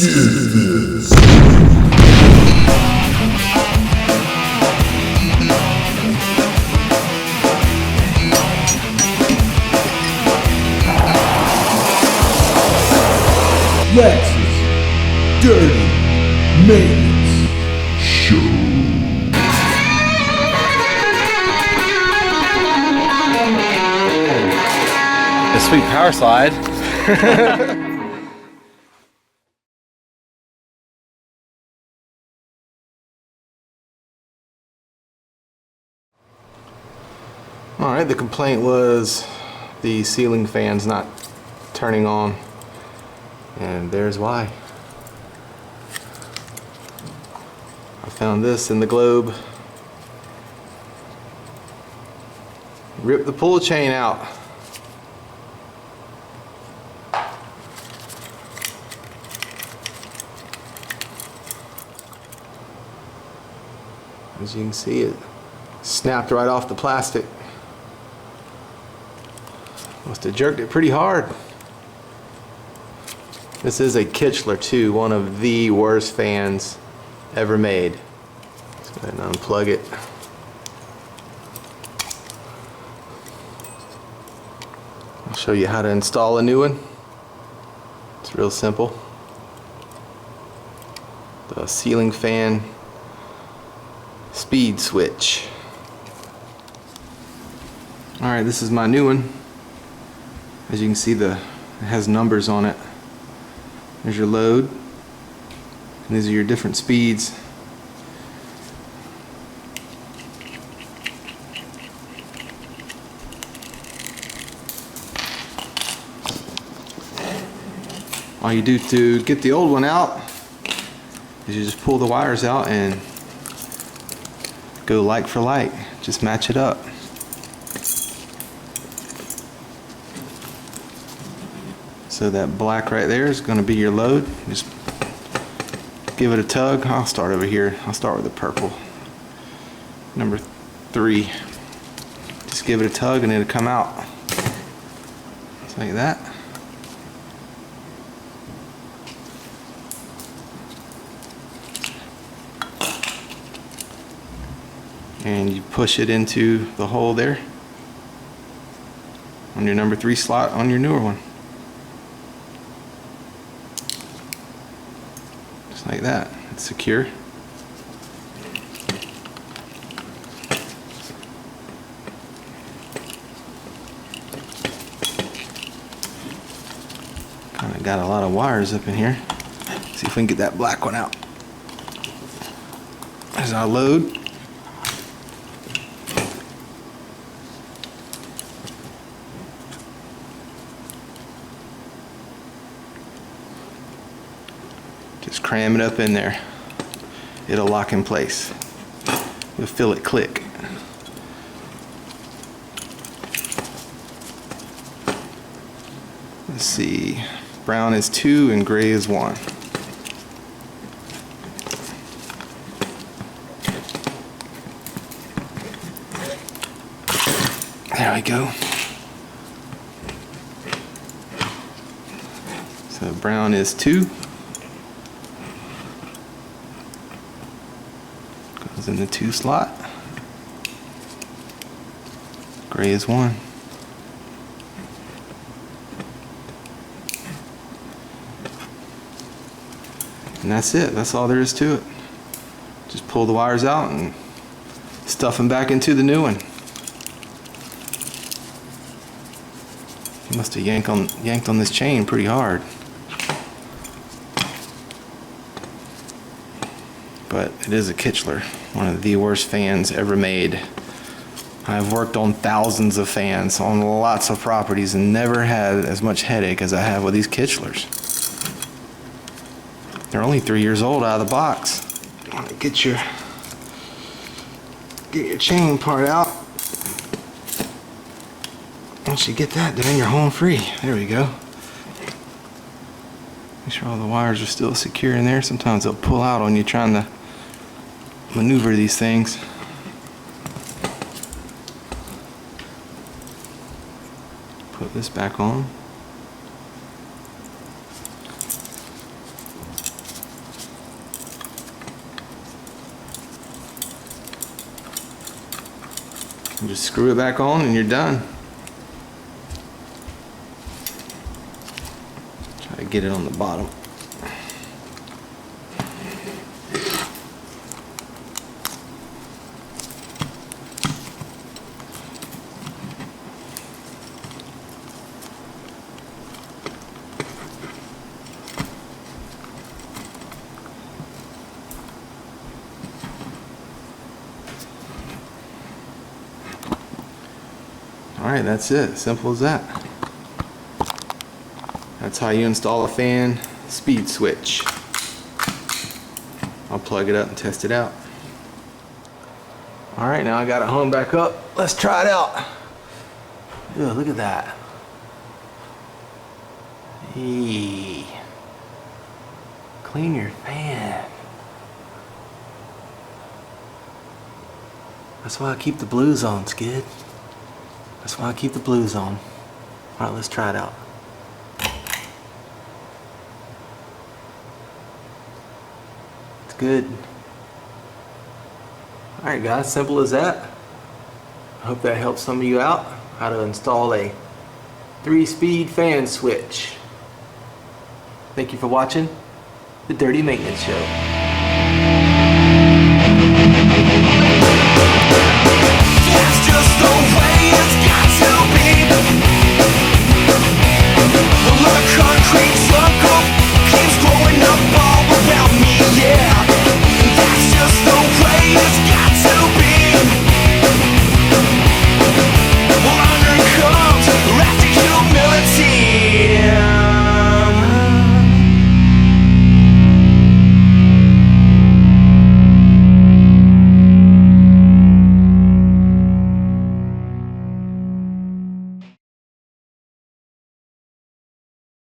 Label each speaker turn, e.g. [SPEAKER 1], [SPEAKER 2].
[SPEAKER 1] Lex's Dirty Maintenance Show.
[SPEAKER 2] A sweet power slide.
[SPEAKER 3] Alright, the complaint was the ceiling fan's not turning on, and there's why. I found this in the Globe. Rip the pull chain out. As you can see, it snapped right off the plastic. Must have jerked it pretty hard. This is a Kichler too, one of the worst fans ever made. Let's go ahead and unplug it. I'll show you how to install a new one. It's real simple. The ceiling fan speed switch. Alright, this is my new one. As you can see, it has numbers on it. There's your load, and these are your different speeds. All you do to get the old one out is you just pull the wires out and go like for like, just match it up. So that black right there is going to be your load. Just give it a tug. I'll start over here. I'll start with the purple. Number 3. Just give it a tug and it'll come out. Just like that. And you push it into the hole there on your number 3 slot on your newer one. Just like that. It's secure. Kind of got a lot of wires up in here. See if we can get that black one out. There's our load. Just cram it up in there. It'll lock in place. You'll feel it click. Let's see. Brown is 2 and gray is 1. There we go. So brown is 2. Goes in the 2 slot. Gray is 1. And that's it. That's all there is to it. Just pull the wires out and stuff them back into the new one. You must have yanked on this chain pretty hard. But it is a Kichler, one of the worst fans ever made. I've worked on thousands of fans on lots of properties and never had as much headache as I have with these Kichlers. They're only 3 years old out of the box. Get your chain part out. Once you get that, then you're home free. There we go. Make sure all the wires are still secure in there. Sometimes they'll pull out on you trying to maneuver these things. Put this back on. And just screw it back on and you're done. Try to get it on the bottom. Alright, that's it. Simple as that. That's how you install a fan speed switch. I'll plug it up and test it out. Alright, now I got it hung back up. Let's try it out. Ew, look at that. Hey. Clean your fan. That's why I keep the blues on, Skid. That's why I keep the blues on. Alright, let's try it out. It's good. Alright guys, simple as that. I hope that helps some of you out. How to install a 3-speed fan switch. Thank you for watching The Dirty Maintenance Show.
[SPEAKER 4] That's just the way it's got to be.